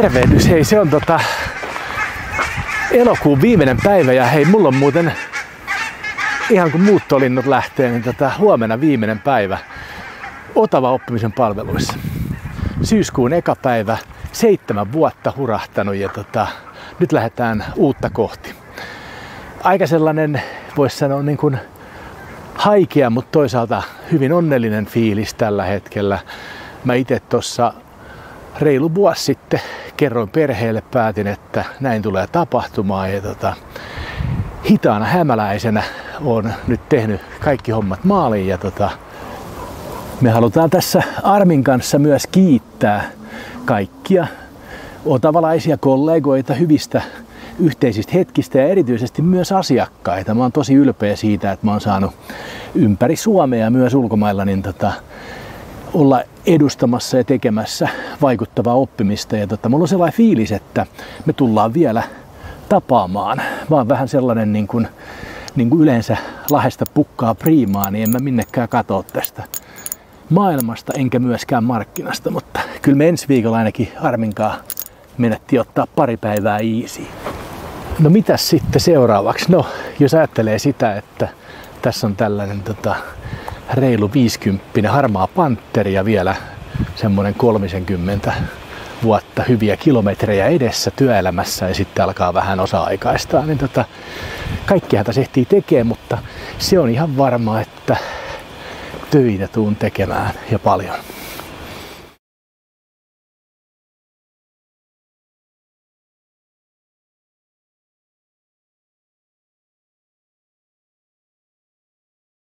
Tervehdys, hei se on elokuun viimeinen päivä ja hei mulla on muuten ihan kun muuttolinnut lähtee, niin huomenna viimeinen päivä Otava oppimisen palveluissa. Syyskuun eka päivä, 7 vuotta hurahtanut ja nyt lähdetään uutta kohti. Aika sellainen, voisi sanoa niin kuin haikea, mutta toisaalta hyvin onnellinen fiilis tällä hetkellä. Mä itse tuossa reilu vuosi sitten kerroin perheelle, päätin, että näin tulee tapahtumaan ja hitaana hämäläisenä olen nyt tehnyt kaikki hommat maaliin ja me halutaan tässä Armin kanssa myös kiittää kaikkia otavalaisia kollegoita hyvistä yhteisistä hetkistä ja erityisesti myös asiakkaita. Mä oon tosi ylpeä siitä, että mä oon saanut ympäri Suomea ja myös ulkomailla niin olla edustamassa ja tekemässä vaikuttavaa oppimista. Ja mulla on sellainen fiilis, että me tullaan vielä tapaamaan. Mä oon vähän sellainen niin kuin yleensä Lahdesta pukkaa priimaa, niin en mä minnekään katsoa tästä maailmasta enkä myöskään markkinasta, mutta kyllä me ensi viikolla ainakin Arminkaan menettiin ottaa pari päivää easy. No mitäs sitten seuraavaksi? No jos ajattelee sitä, että tässä on tällainen reilu 50 harmaa pantteri ja vielä semmoinen 30 vuotta hyviä kilometrejä edessä työelämässä ja sitten alkaa vähän osa-aikaistaa, niin kaikkihan tässä ehtii tekemään, mutta se on ihan varma, että töitä tuun tekemään ja paljon.